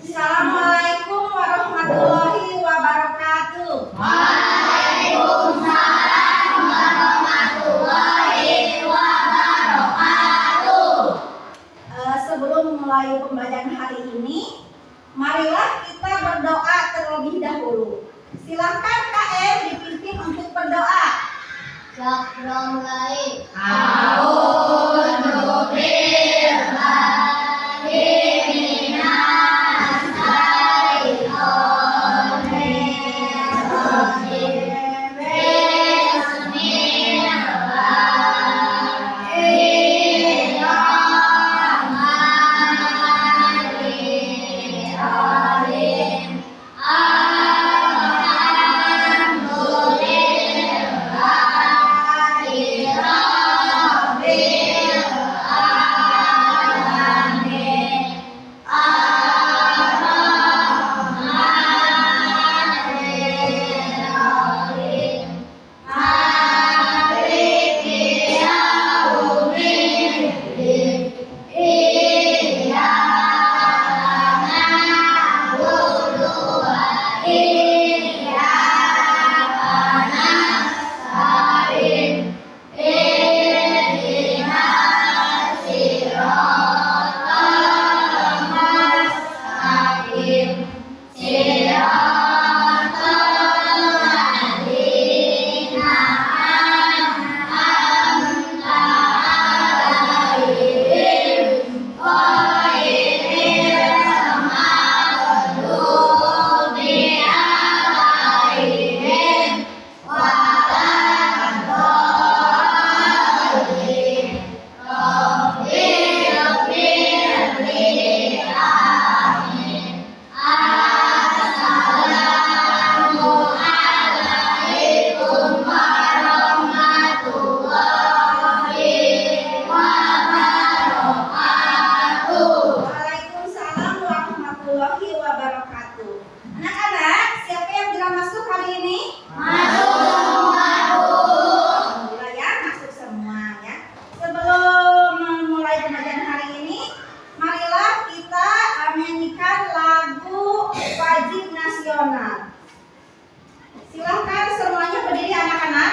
Assalamualaikum warahmatullahi wabarakatuh. Waalaikumsalam warahmatullahi wabarakatuh. Sebelum memulai pembelajaran hari ini, marilah kita berdoa terlebih dahulu. Silakan KM dipimpin untuk berdoa. Bismillahirrahmanirrahim. Waalaikumsalam warahmatullahi wabarakatuh. Anak-anak, siapa yang telah masuk hari ini? Alhamdulillah ya, masuk semua ya. Sebelum memulai pembelajaran hari ini, marilah kita menyanyikan lagu wajib nasional. Silahkan semuanya berdiri anak-anak.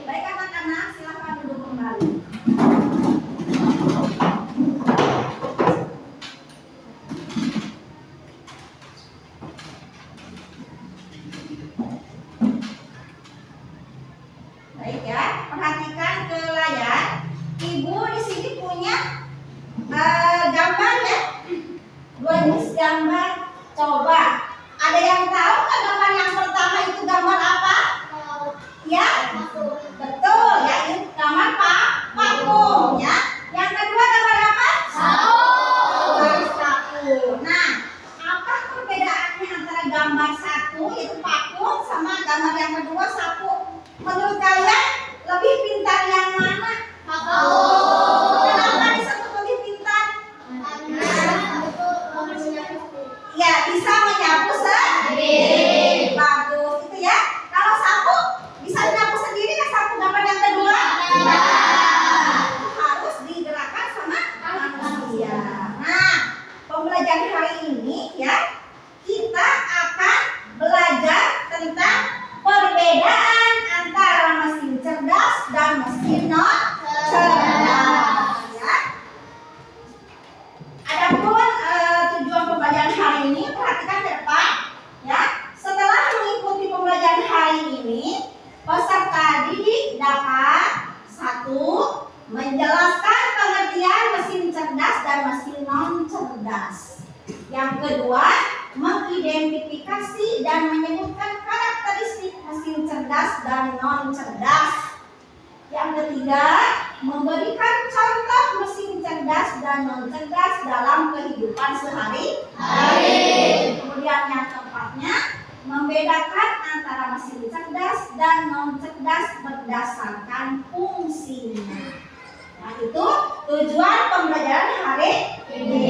Baik anak-anak, silahkan duduk kembali. Baik ya, perhatikan ke layar. Ibu di sini punya gambar ya, 2 jenis gambar. Coba, ada yang tahu nggak gambar yang pertama itu gambar apa? Ya, betul ya, ini gambar patung ya. Yang kedua gambar apa? Gambar sapu. Nah, apa perbedaannya antara gambar satu yaitu patung sama gambar yang kedua sapu? Menurut kalian lebih pintar yang mana? Kenapa disebut lebih pintar? Ya, bisa menyapu sendiri. Bagus itu ya. Kalau sapu bisa menyapu sendiri kan sapu gambar yang kedua? Harus digerakkan sama manusia. Nah, pembelajaran pembelajaran hari ini ya, kita akan belajar tentang perbedaan antara mesin cerdas dan mesin non cerdas ya. Adapun tujuan pembelajaran hari ini, perhatikan ke depan ya. Setelah mengikuti pembelajaran hari ini, peserta didik dapat 1. Menjelaskan pengertian mesin cerdas dan mesin non cerdas. Yang kedua, mengidentifikasi dan menyebutkan karakteristik mesin cerdas dan non cerdas. Yang ketiga, memberikan contoh mesin cerdas dan non cerdas dalam kehidupan sehari-hari. Kemudian yang keempatnya, membedakan antara mesin cerdas dan non cerdas berdasarkan fungsinya. Nah, itu tujuan pembelajaran hari ini.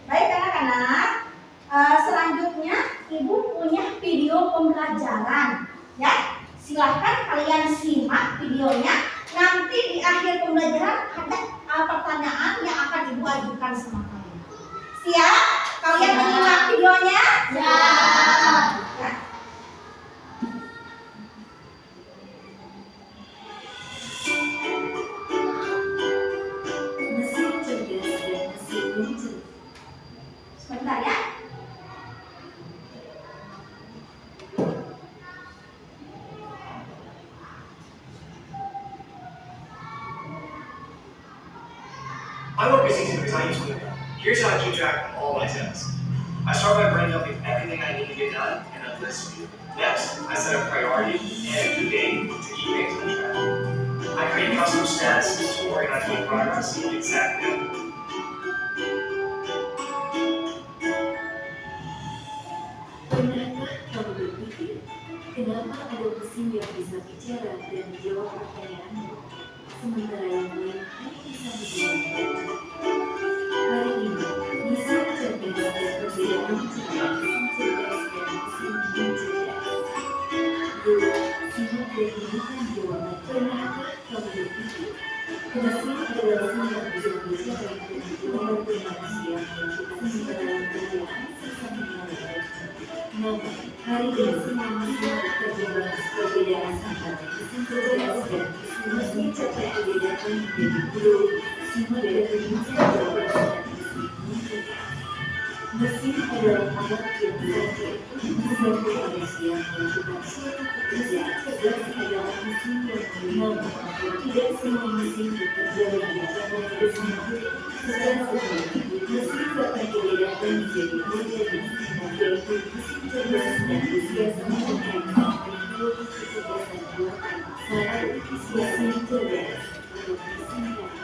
Baik anak-anak, selanjutnya Ibu punya video pembelajaran ya. Silahkan kalian simak videonya. Nanti di akhir pembelajaran ada pertanyaan yang akan Ibu ajukan sama kalian. Siap? Kalian menyimak videonya? Siap. Ya. Mesin cerdas dan mesin non cerdas. Sebentar ya. I work as easy as I use ClickUp. Here's how I keep track of all my tasks. I start by brain dumping everything I need to get done in a list view. Next, I set a priority and a due date to keep things on track. I create custom stats to organize my progress exactly. Pernahkah kamu berpikir, kenapa ada mesin yang bisa bicara dan menjawab pertanyaanmu, sementara yang lain hanya bisa menjawab? Hari ini, mesin cerdas dan perbedaan antara mesin cerdas dan mesin non cerdas. Yuk, simak dan berikan jawaban. Pernahkah kamu berpikir, mesin adalah mesin yang bisa bicara dan menjawab manusia, sementara yang kerjaan bisa menjawab? Namun, hari ini semua mesin bekerja bahas perbedaan antara mesin cerdas dan mesin cerdas. Perbedaan menjadi dua. Simak dan berbincang jawaban tentang mesin non cerdas. Mesin adalah alat yang bekerja membantu manusia melakukan suatu pekerjaan. Cerdas adalah mesin yang bernama. Tidak semua mesin bekerja bersama bersama. Secara umum, mesin dapat dibedakan menjadi dua jenis, yaitu mesin cerdas dan biasa menggunakan teknologi kecerdasan buatan. Mesin cerdas.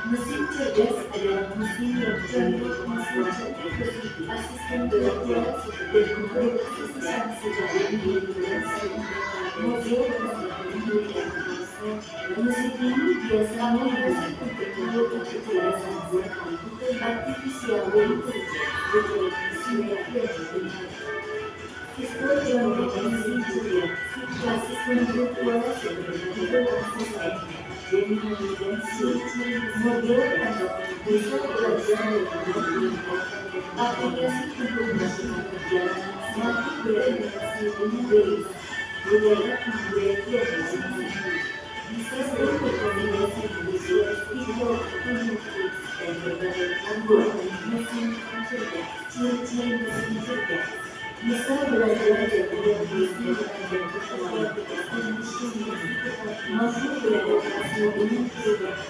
Mesin cerdas adalah mesin yang cenderung mesin cerdas asisten belajar dan memberi kesan secara individuasi. Model dan mesin ini biasanya menggunakan teknologi kecerdasan buatan artifisial intelligence mesin yang berbeda. Sistem contoh mesin cerdas, sistem virtual sebagai asisten. Dan ciri-ciri model atau bisa belajar dengan aplikasi untuk melakukan perjalanan semakin berinteraksi dengan bebas budaya yang masing-masing. Bisa sering berkombinasi dengan stiker, penyakit, dan berbagai pembuatan mesin cerdas. Ciri-ciri mesin cerdas bisa belajar dan berdiskusi dan bekerja mesin masih beradaptasi dengan perubahan.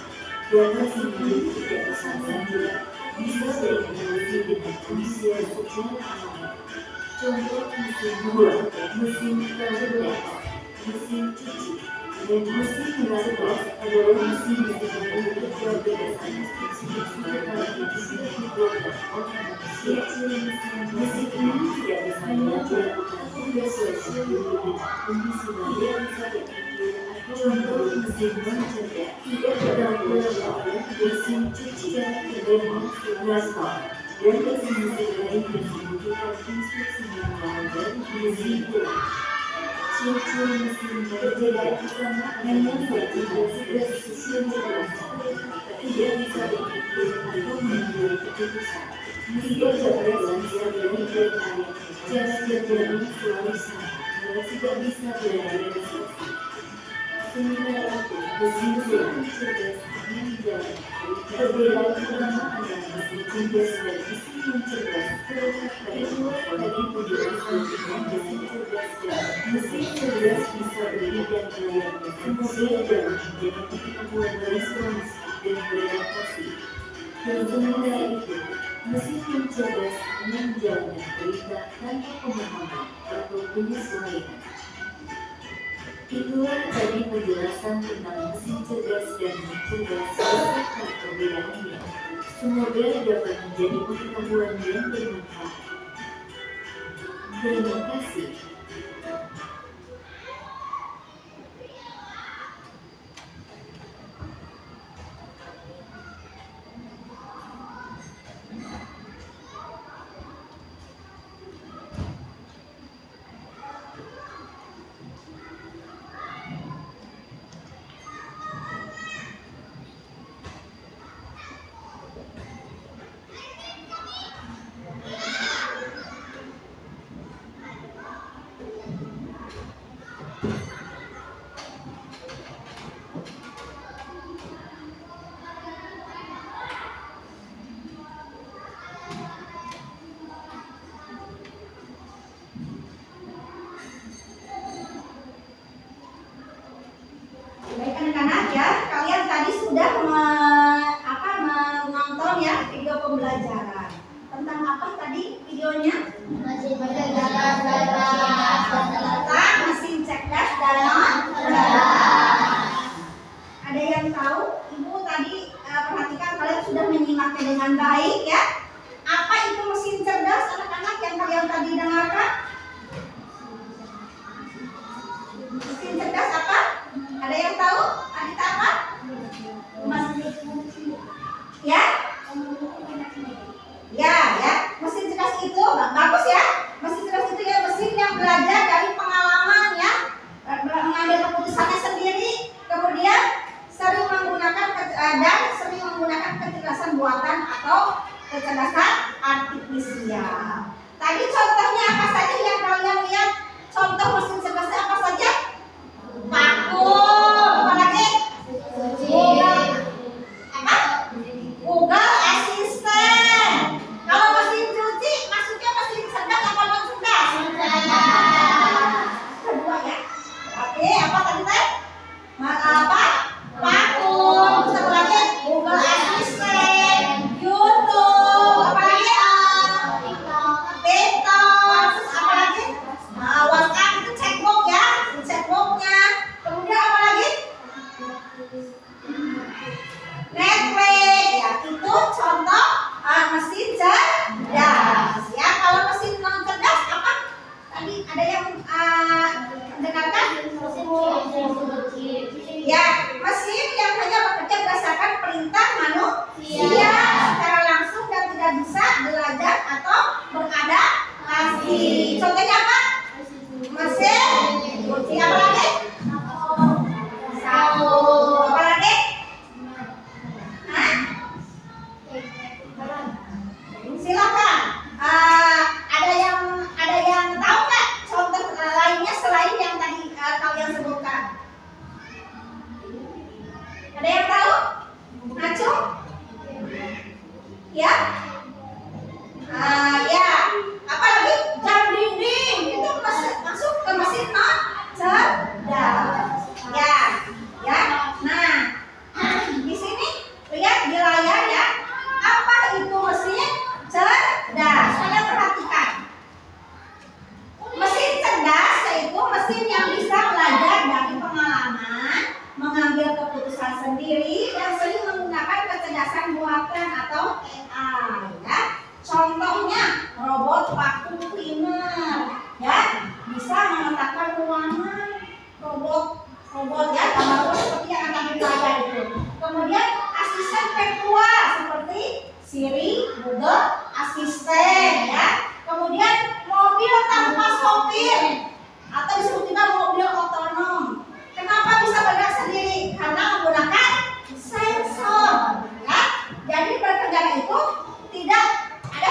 Dapat memiliki kebiasaan saja bisa berinteraksi dengan manusia secara alami. Contoh mesin buah, mesin cerdas, mesin cuci, dan mesin cerdas adalah mesin yang bekerja berdasarkan spesifikasi yang sudah dibuat oleh manusia. Mesin ini tidak bisa belajar tugas sesuai dengan kondisi yang bisa diambil. Contoh mesin non cerdas tidak dapat oleh mesin cuci dan plasma dan mesin lain yang membutuhkan instruksi manual dari mesin bola. Ciri-ciri mesin berbeda hanya saja tugas sesuai dengan tidak bisa berpikir atau mengambil keputusan. Jika cara belajar dari area, cara belajarnya selalu sama, tidak bisa berada di sisi. Sementara itu, mesin yang cerdas menjalan. Perbedaan utama antara mesin cerdas dan mesin yang cerdas terletak pada tadi penjelasan tentang mesin cerdas dan mesin cerdas bisa berikan layarnya kemudian dalam menjadi kemampuan respons dan beradaptasi. Dan sementara itu, mesin yang cerdas menjalankan perintah tanpa pemahaman atau penyesuaian. Itulah tadi penjelasan tentang mesin cerdas dan cerdas beserta perbedaannya. Semoga dapat menjadi pengetahuan yang bermanfaat. Terima kasih. Baik anak-anak ya, kalian tadi sudah menonton ya video pembelajaran. Tentang apa tadi videonya? Mesin cerdas dan Tentang mesin cerdas dan non cerdas. Ada yang tahu? Ibu tadi perhatikan kalian sudah menyimaknya dengan baik ya. Apa itu mesin cerdas anak-anak yang kalian tadi dengarkan? Mesin cerdas apa? Ada yang tahu? Tadi apa? Ya? Ya. Mesin cerdas itu bagus ya. Mesin cerdas itu ya mesin yang belajar dari pengalaman ya, mengambil keputusannya sendiri, kemudian sering menggunakan kecerdasan buatan atau kecerdasan artifisial. Tadi contohnya apa saja yang kalian lihat? Contoh mesin cerdasnya apa saja? Vakum, apa lagi? Google Assistant. Kalau mesin cuci masuknya mesin cerdas apa non cerdas? Kedua ya. Oke, apa tadi teh? Vakum, satu lagi Google Assistant, YouTube, apa lagi? TikTok, terus apa lagi? WhatsApp itu chatbox ya, chatboxnya. Kemudian apa lagi? Netflix ya, itu contoh mesin cerdas ya. Kalau mesin non cerdas apa? Tadi ada yang mendengarkan? Ya, mesin yang hanya bekerja berdasarkan perintah manusia secara langsung dan tidak bisa belajar atau beradaptasi. Contohnya apa? Mesin cuci, apa lagi? Sapu, apa lagi? Silakan. Ada yang tahu nggak contoh lainnya selain yang tadi kalian sebutkan? Ada yang tahu? Acung? Ya? Ya. Apa lagi? Jam dinding itu masuk ke mesin non cerdas. Ya. Nah, di sini lihat di layar ya. Apa itu mesin cerdas? Kalian perhatikan. Mesin cerdas yaitu mesin yang bisa belajar dari pengalaman, mengambil keputusan sendiri, dan sering menggunakan kecerdasan buatan atau AI ya. Contohnya robot vacuum cleaner ya, bisa memetakan ruangan. Robot ya, gambar seperti yang ada di layar itu. Kemudian asisten virtual seperti Siri, Google Assistant ya. Kemudian mobil tanpa sopir atau disebut juga mobil otonom. Kenapa bisa bergerak sendiri? Karena menggunakan sensor ya. Jadi berkendara itu tidak ada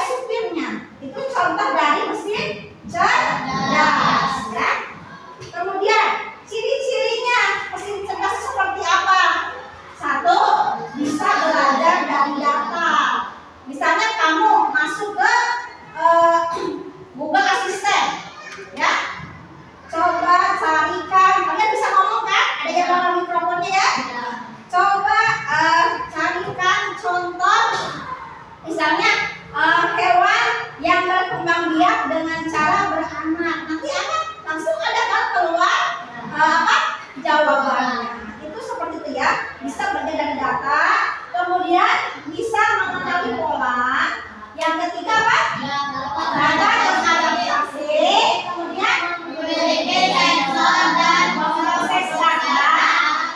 belajar beradaptasi, kemudian memiliki sensor dan proses data.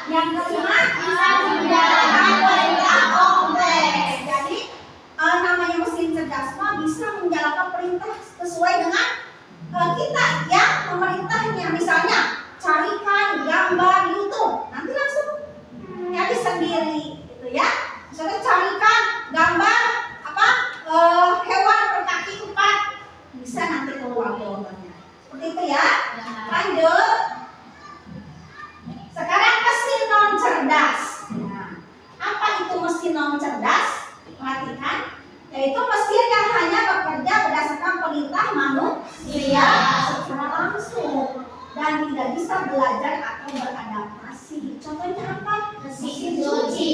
Yang kelima, bisa menjalankan perintah kompleks. Jadi namanya mesin cerdas mah bisa menjalankan perintah sesuai dengan kita yang memerintahnya. Misalnya carikan gambar YouTube, nanti langsung nyari sendiri gitu ya. Misalnya carikan gambar hewan berkaki 4, bisa nanti keluar jawabannya. Seperti itu ya. Lanjut. Sekarang mesin non cerdas. Nah, apa itu mesin non cerdas? Perhatikan, yaitu mesin yang hanya bekerja berdasarkan perintah manusia secara langsung dan tidak bisa belajar atau beradaptasi. Contohnya apa? mesin cuci.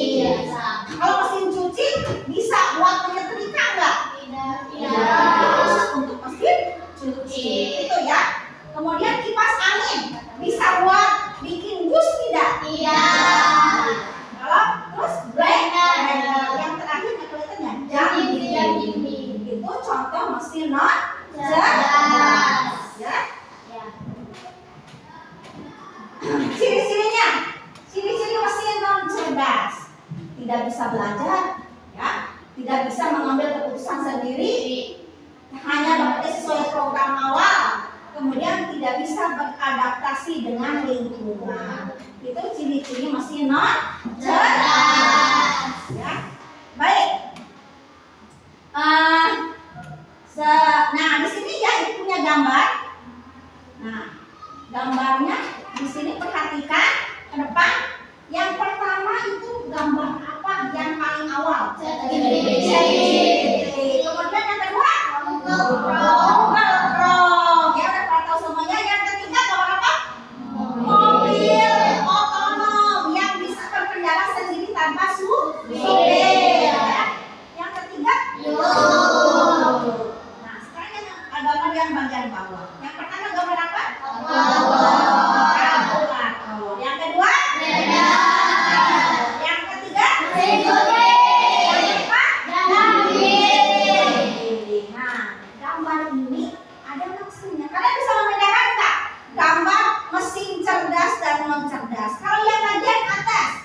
Kalau mesin cuci bisa buat menyetrika enggak? Tidak. Khusus untuk mesin cuci. Itu ya. Kemudian kipas angin bisa buat bikin bus tidak? Tidak. Kalau terus blender yang terakhir kelihatannya jam dinding. Itu contoh mesin non cerdas. Ya. Ciri-cirinya, ciri-ciri mesin non cerdas, tidak bisa belajar, ya, tidak bisa mengambil keputusan sendiri, hanya bekerja sesuai program awal, kemudian tidak bisa beradaptasi dengan lingkungan. Itu ciri-ciri mesin non cerdas. Ya, baik. Nah, di sini ya ibu punya gambar. Nah, gambarnya di sini perhatikan ke depan. Yang pertama itu gambar apa? Yang paling awal. Kemudian yang kedua, velcro. Ya udah pada tahu semuanya. Yang ketiga gambar apa? Mobil otonom yang bisa berkendara sendiri tanpa supir. Yang ketiga, nah sekarang yang gambar yang bagian bawah. Yang pertama gambar apa? Kalkulator. Yang kedua, yang ketiga, yang keempat, nah, gambar ini ada maksudnya. Kalian bisa membedakan nggak gambar mesin cerdas dan non cerdas? Kalau yang bagian atas,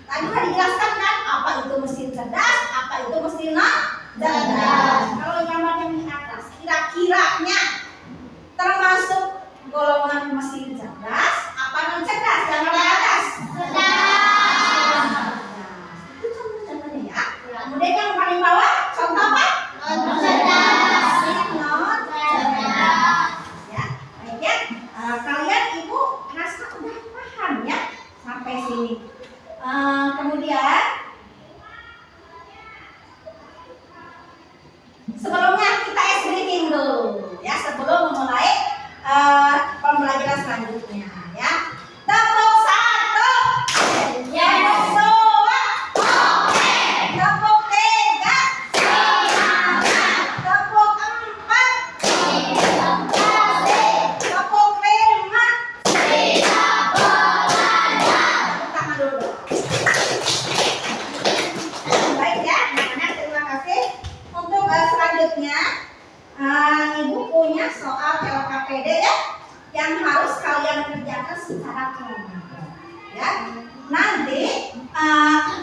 tadi sudah dijelaskan kan apa itu mesin cerdas, apa itu mesin non cerdas. Kalau gambar yang di atas, kira-kiranya termasuk golongan mesin cerdas apa non cerdas? Gambar di atas. Itu contoh-contohnya ya. Kemudian yang paling bawah, contoh apa? Mesin non cerdas. Ya, baik ya. Kalian ibu rasa udah paham ya sampai sini. Kemudian sebelumnya kita breathing dulu ya sebelum memulai pembelajaran selanjutnya ya. Tepuk 1, tepuk 2, tepuk 3, tepuk 4, tepuk 5. Tepuk tangan dulu. Baik ya, anak-anak terima kasih. Untuk selanjutnya ibu punya soal LKPD ya yang harus kalian kerjakan secara kelompok ya. Nanti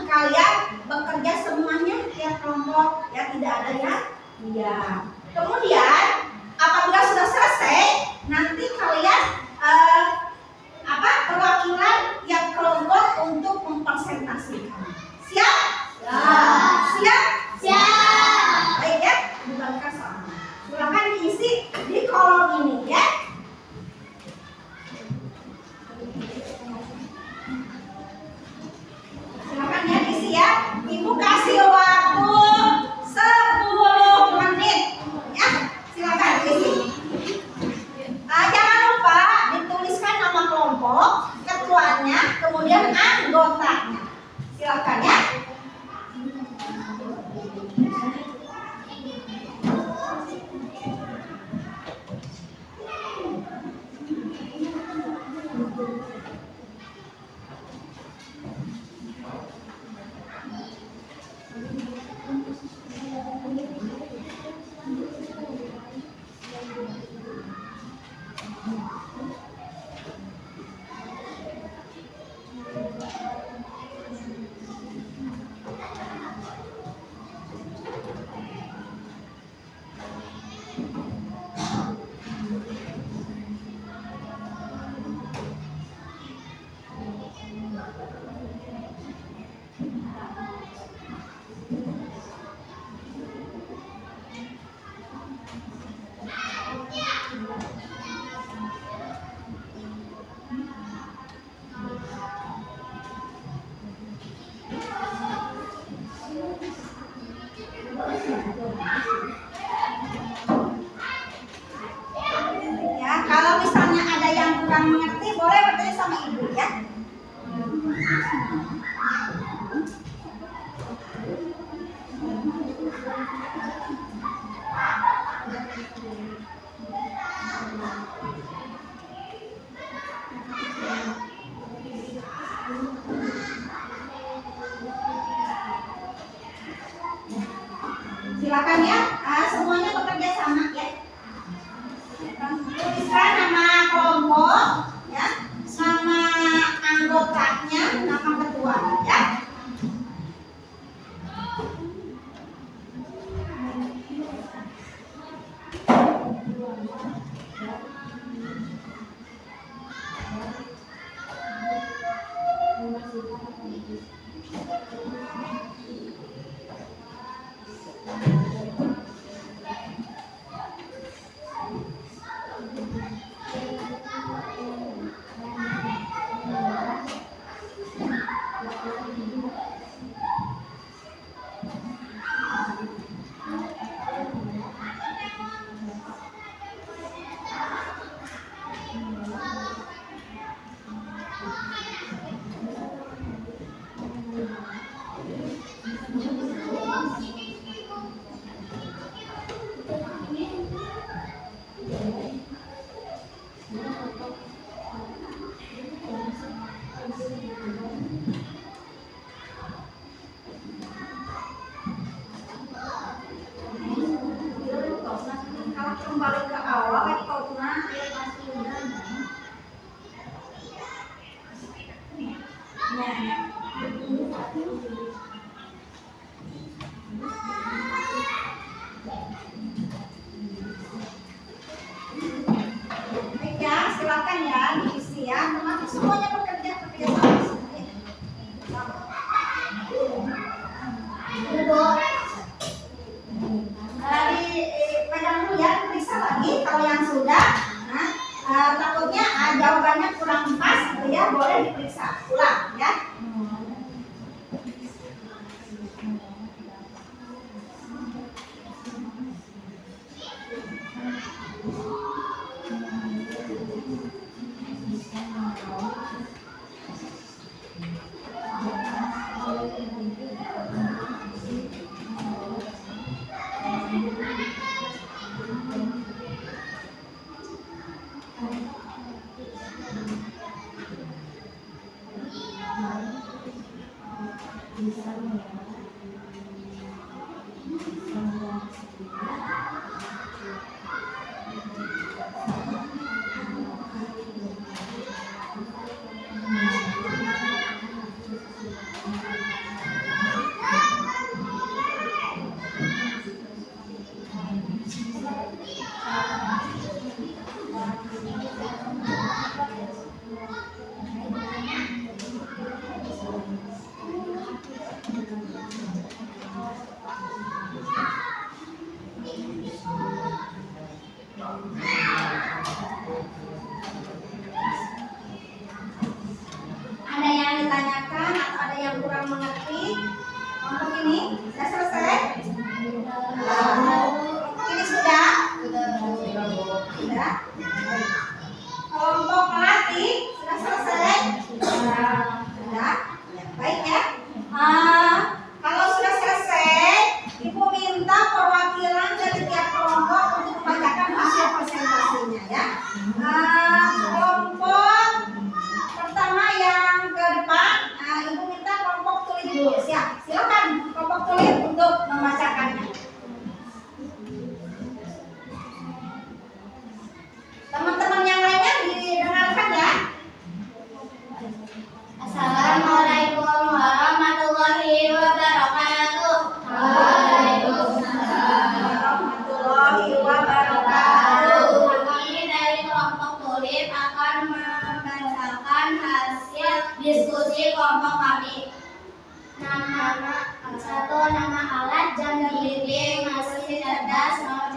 kalian bekerja semuanya tiap kelompok ya, tidak ada yang diam. Kemudian apabila sudah selesai nanti kalian perwakilan yang kelompok untuk mempresentasikan. Siap? Siap? Baik ya, bukankan soalnya. Silakan diisi di kolom ini ya. Silakan ya diisi ya. Ibu kasih waktu 10 menit ya. Silakan. Silakan ya, semuanya bekerja sama ya. Tuliskan nama kelompok, ya, nama anggotanya, nama ketua, ya. Kalau kembali ke awal, baik ya, silakan ya diisi ya. Teman-teman semuanya bekerja sama. Pegang dulu ya, periksa lagi kalau yang sudah. Takutnya jawabannya kurang pas, gitu ya, boleh diperiksa ulang ya. Ada yang ditanyakan atau ada yang kurang mengerti? Untuk ini sudah selesai? Ini sudah? Sudah. Kelompok pelatih sudah selesai? Sudah. Baik ya. Kalau sudah selesai, Ibu minta perwakilan dari tiap kelompok untuk membacakan hasil presentasinya ya. Kelompok pertama yang ke depan, Ibu minta kelompok tulis dulu. Silakan kelompok tulis untuk membacakannya. Teman-teman yang lainnya didengarkan ya. Assalamualaikum warahmatullahi wabarakatuh. Warahmatullahi wabarakatuh. Kami dari kelompok tulis akan membacakan hasil diskusi kelompok kami. Nama alat jam dinding, masih cerdas, mau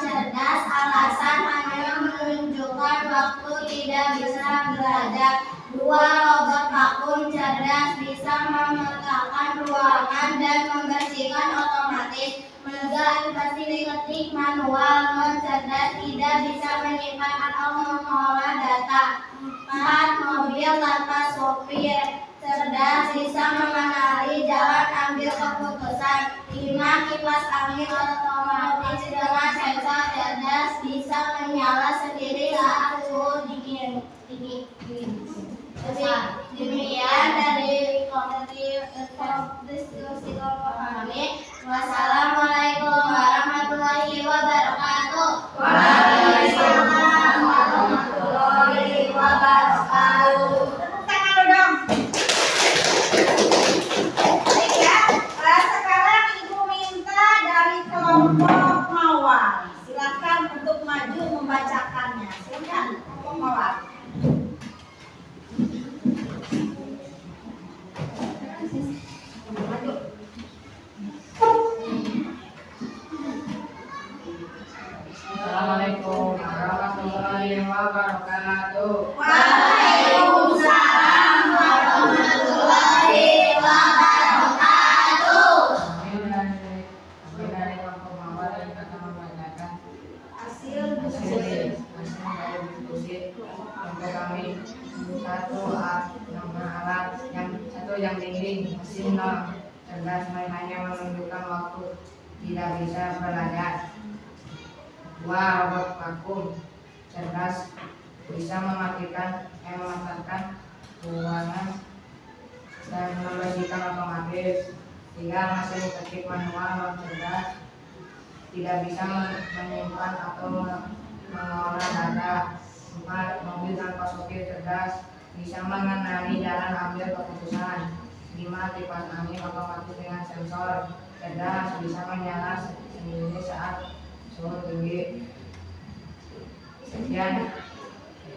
cerdas, alasan hanya menunjukkan waktu tidak bisa belajar. 2. Robot vakum cerdas, bisa memetakan ruangan dan membersihkan otomatis. 3. Pasti ketik manual, cerdas, tidak bisa menyimpan atau mengolah data. 4. Mobil tanpa sopir, cerdas, bisa mengenali jalan, ambil keputusan. 5. Kipas angin otomatis dengan sensor Waalaikumsalam warahmatullahi wabarakatuh. Tepuk tangan lo dong. Baik ya, sekarang Ibu minta dari kelompok Mawar. Silakan untuk maju membacakannya. Silakan kelompok Mawar. Maju. Assalamualaikum warahmatullahi wabarakatuh. Waalaikumsalam warahmatullahi wabarakatuh. Kami dari kelompok Mawar yang akan membacakan Hasil hasil dari diskusi untuk kami. Satu yang dinding, mesin nol, cerdas hanya menunjukkan waktu, tidak bisa belajar. 2. Robot vakum, cerdas, bisa mematahkan ruangan dan membersihkan otomatis. 3. Mesin ketik manual, cerdas, tidak bisa menyimpan atau mengolah data. 4. Mobil tanpa sopir, cerdas, bisa mengenali jalan, ambil keputusan. 5. Kipas angin otomatis dengan sensor, cerdas, bisa menyala sendiri saat suhu tinggi. Sekian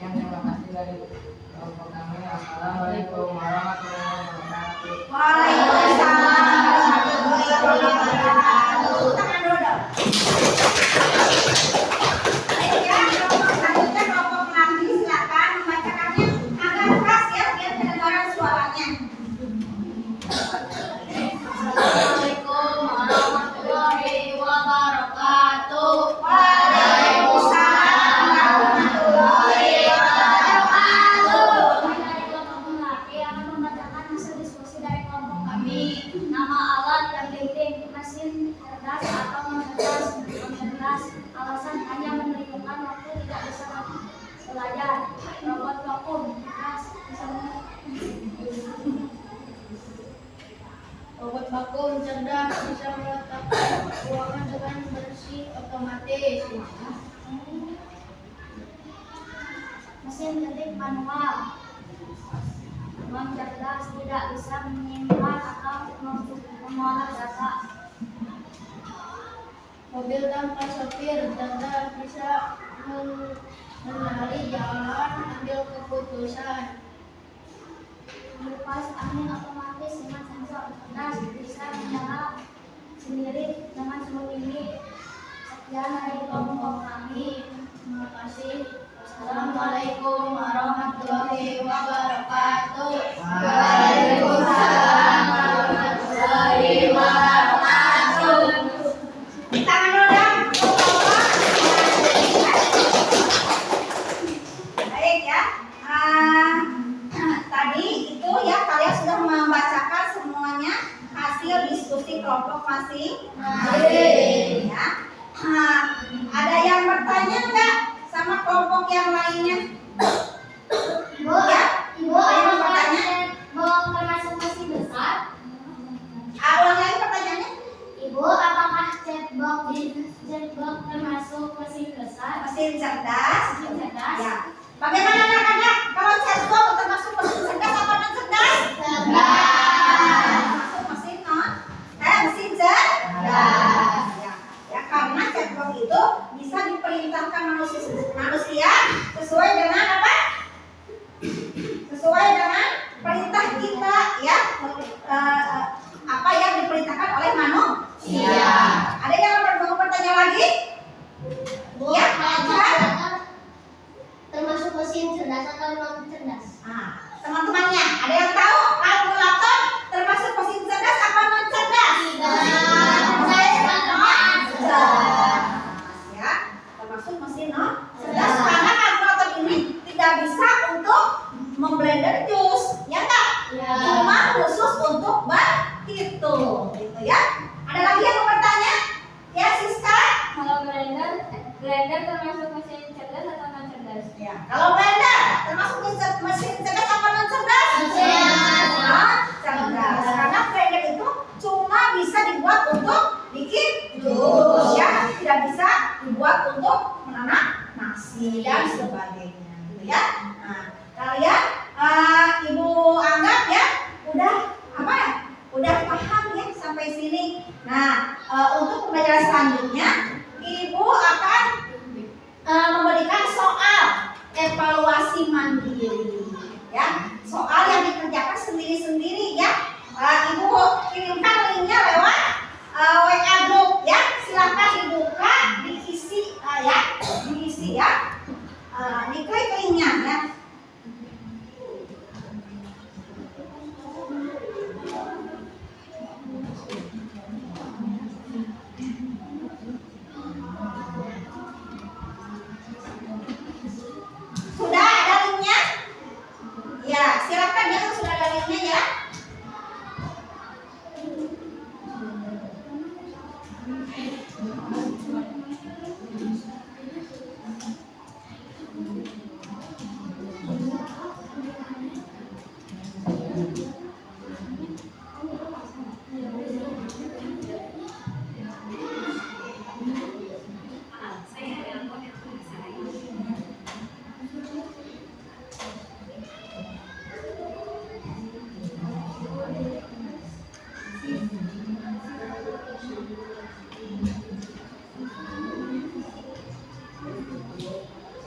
terima kasih dari kelompok kami. Assalamualaikum warahmatullahi wabarakatuh. Waalaikumsalam warahmatullahi wabarakatuh. Tepuk tangan dulu dong. Baik ya, kelompok selanjutnya kelompok Nandi, silakan membacakannya agak keras ya biar kedengaran suaranya. Assalamualaikum warahmatullahi wabarakatuh. Waalaikumsalam warahmatullahi wabarakatuh. Kami dari kelompok Melati akan membacakan hasil diskusi dari kelompok kami. Nama alat yang dinding, mesin cerdas atau non-cerdas. Alasan hanya menunjukkan waktu, tidak bisa belajar. Robot vakum, cerdas, bisa Robot vakum cerdas, bisa meletakkan ruangan dengan bersih otomatis. Mesin ketik manual, non cerdas, tidak bisa menyimpan atau mengolah data. Mobil tanpa sopir, cerdas, bisa mengenali jalan, ambil keputusan. Kipas angin otomatis dengan sensor, cerdas, bisa menyala sendiri dengan suhu tinggi. Sekian dari kelompok kami. Terima kasih. Assalamualaikum warahmatullahi wabarakatuh. Waalaikumsalam warahmatullahi wabarakatuh. Tangan dulu dong. Baik ya. Tadi itu ya kalian sudah membacakan semuanya hasil diskusi kelompok masing-masing ya. Ada yang bertanya enggak sama kelompok yang lainnya? Ibu, Ya? Ibu, Ada yang apakah bertanya? chatbot termasuk mesin besar? Ulang lagi pertanyaannya. Ibu, apakah chatbot termasuk mesin besar? Mesin cerdas. Mesin cerdas? Ya. Bagaimana anak-anak? Kalau chatbot termasuk mesin cerdas apa non cerdas? Termasuk mesin mesin cerdas. Ya, karena chatbot itu bisa diperintahkan manusia sesuai dengan apa? Sesuai dengan perintah kita ya. Apa yang diperintahkan oleh manusia. Ada yang mau bertanya lagi? Bu, Ya, apakah termasuk mesin cerdas atau non cerdas? Teman-temannya, ada yang tahu kalkulator termasuk mesin cerdas apa non cerdas? Ya, termasuk mesin non cerdas karena kalkulator ini tidak bisa untuk memblender jus, ya enggak? Ya. Cuma khusus untuk berhitung, gitu ya. Ada lagi yang mau bertanya? Ya, Siska? Kalau blender termasuk mesin cerdas atau non cerdas? Ya, kalau blender termasuk mesin cerdas apa non cerdas? Cerdas. Cerdas. Karena blender itu cuma bisa dibuat untuk bikin jus, ya, tidak bisa dibuat dibuat untuk menanam nasi dan sebagainya, gitu ya. Nah, kalian ibu anggap ya udah apa ya? Udah paham ya sampai sini. Nah, untuk pembelajaran selanjutnya ibu akan memberikan soal evaluasi mandiri ya, soal yang dikerjakan sendiri-sendiri ya. Ibu kirimkan linknya lewat WA group ya, silakan dibuka, diisi ya, diklik linknya ya. Sudah ada linknya? Ya, silakan ya, sudah ada linknya ya.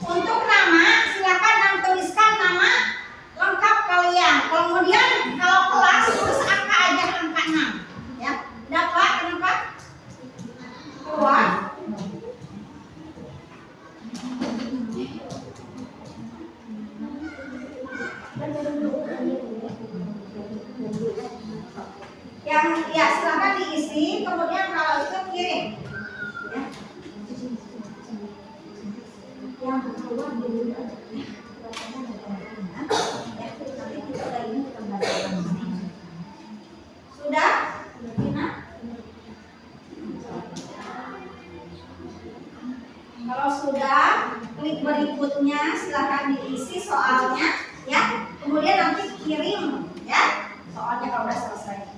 Untuk nama, silakan tuliskan nama lengkap kalian. Kemudian kalau kelas tulis angka aja, angka 6 ya. Dapat kenapa? Keluar. Yang ya silakan diisi, kemudian kalau itu kirim ya. Yang keluar dulu aja. Sudah? Gina? Kalau sudah, klik berikutnya, silakan diisi soalnya ya. Kemudian nanti kirim ya soalnya kalau udah selesai.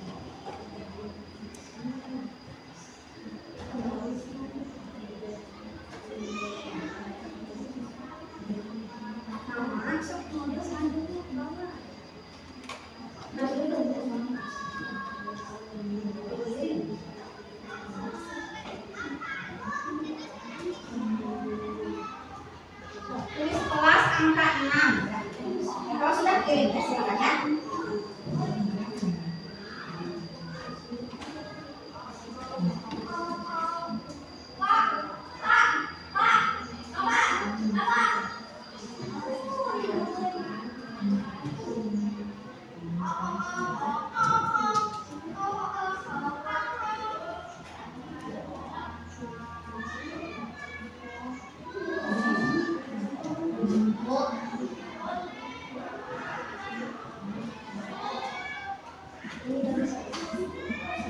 Tulis kelas angka 6 ya. Kalau sudah kirim ya silakan ya.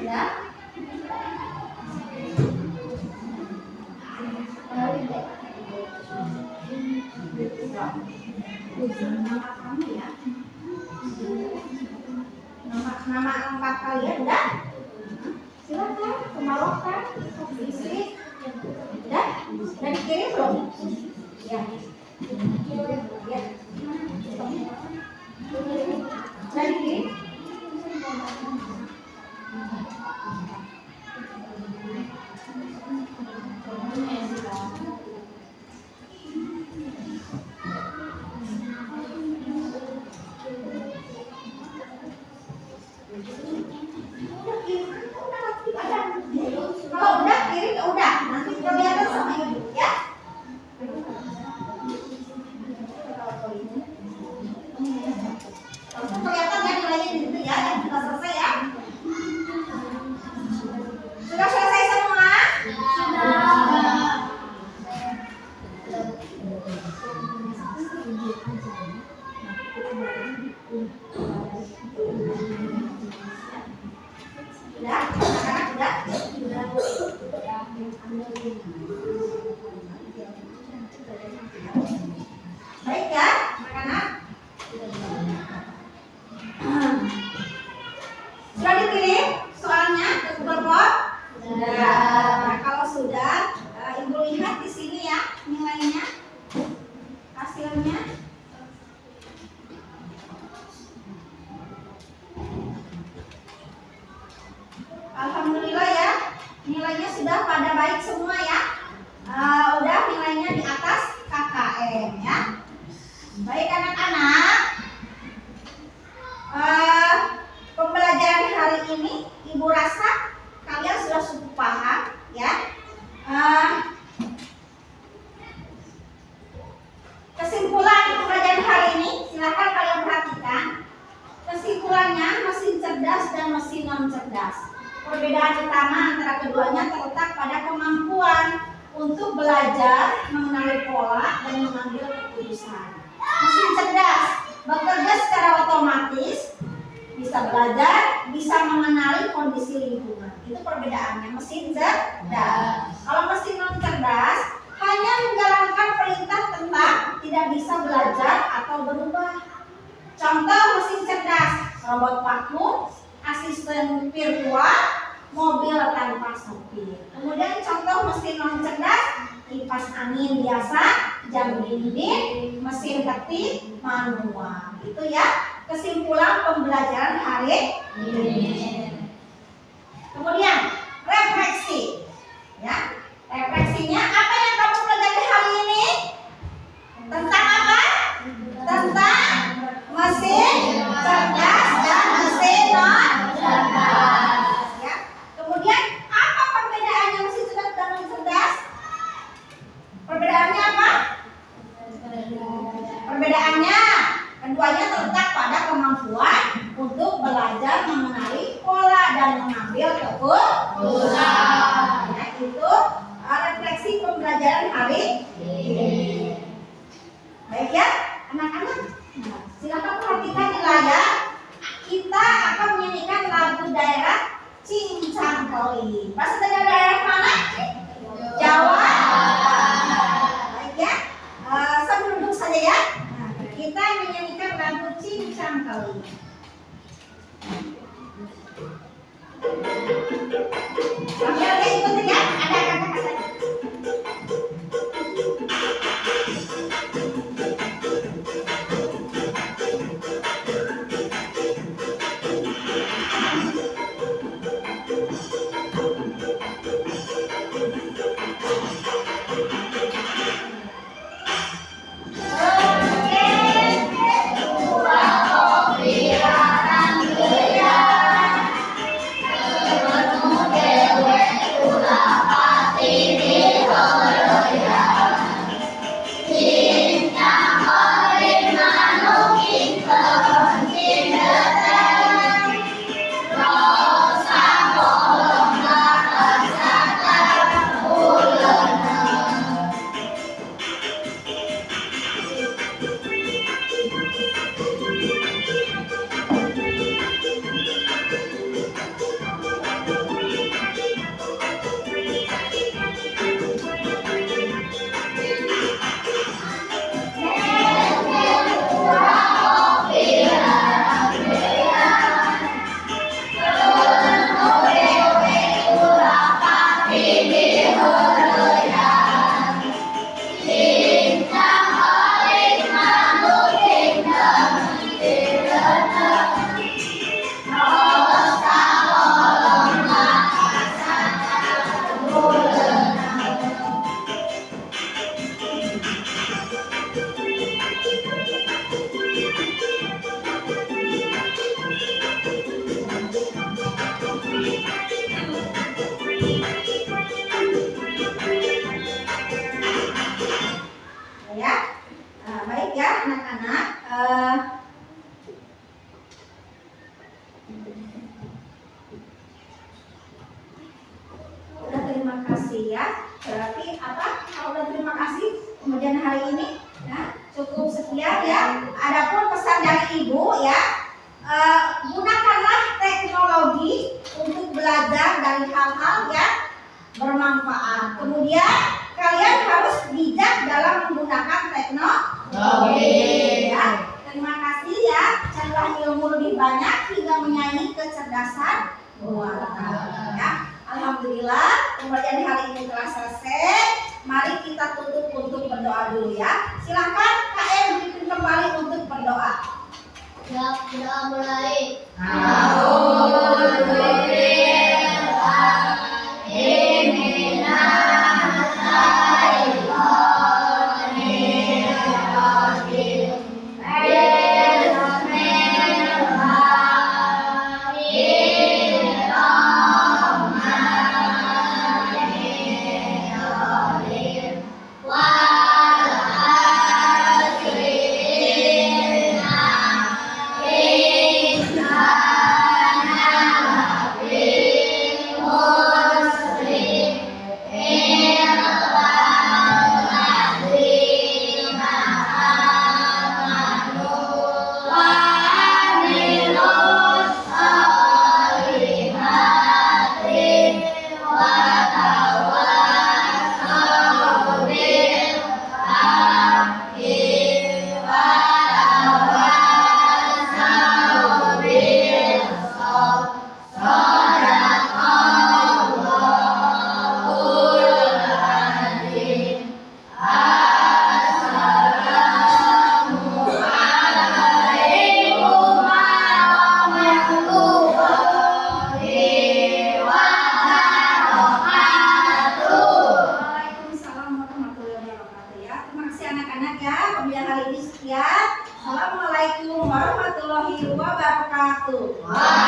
Ya. Nama lengkap kalian udah? Silakan kembalikan isi. Udah dikirim belum? Ya. Ya. Udah dikirim? Kalau udah kirim ya udah, nanti kelihatan sama ibu ya. sini ya nilainya, hasilnya. Alhamdulillah ya, nilainya sudah pada baik semua ya. Udah nilainya di atas KKM ya. Baik anak-anak, pembelajaran hari ini Ibu rasa kalian sudah cukup paham ya. Kesimpulan pembelajaran hari ini silakan kalian perhatikan. Kesimpulannya mesin cerdas dan mesin non cerdas. Perbedaan utama antara keduanya terletak pada kemampuan untuk belajar, mengenali pola, dan mengambil keputusan. Mesin cerdas bekerja secara otomatis, bisa belajar, bisa mengenali kondisi lingkungan. Itu perbedaannya mesin cerdas. Kalau mesin non cerdas hanya menjalankan perintah tetap, tidak bisa belajar atau berubah. Contoh mesin cerdas, robot vakum, asisten virtual, mobil tanpa sopir. Kemudian contoh mesin non cerdas, kipas angin biasa, jam dinding, mesin ketik manual. Itu ya kesimpulan pembelajaran hari ini. Kemudian refleksi, ya. Refleksinya apa yang kamu pelajari hari ini? Tentang apa? Tentang mesin cerdas dan mesin non cerdas. Ya. Kemudian apa perbedaannya mesin cerdas dan non cerdas? Perbedaannya apa? Perbedaannya keduanya terletak pada kemampuan untuk belajar mengenali pola dan mengambil keputusan. Ya, itu refleksi pembelajaran hari ini. Baik ya, anak-anak. Silakan perhatikan di layar. Kita akan menyanyikan lagu daerah Cincang Keli. Bahasa daerah mana? Jawa. Baik ya. Sambil duduk saja ya. Nah, kita menyanyikan lagu Cincang Keli. Sambil ikutin ya. Ada kata-kata. Kemudian hari ini ya, cukup sekian ya. Adapun pesan dari Ibu ya, gunakanlah teknologi untuk belajar dari hal-hal yang bermanfaat. Kemudian kalian harus bijak dalam menggunakan teknologi. Ya. Terima kasih ya, carilah ilmu lebih banyak hingga menyayangi kecerdasan buatan. Ya. Alhamdulillah pembelajaran hari ini telah selesai. Mari kita tutup tutup untuk berdoa dulu ya. Silakan Kak El bikin kembali untuk berdoa. Ya, kita mulai. Waalaikumsalam warahmatullahi wabarakatuh ya. Terima kasih anak-anak ya. Pembelajaran hari ini sekian. Assalamualaikum warahmatullahi wabarakatuh.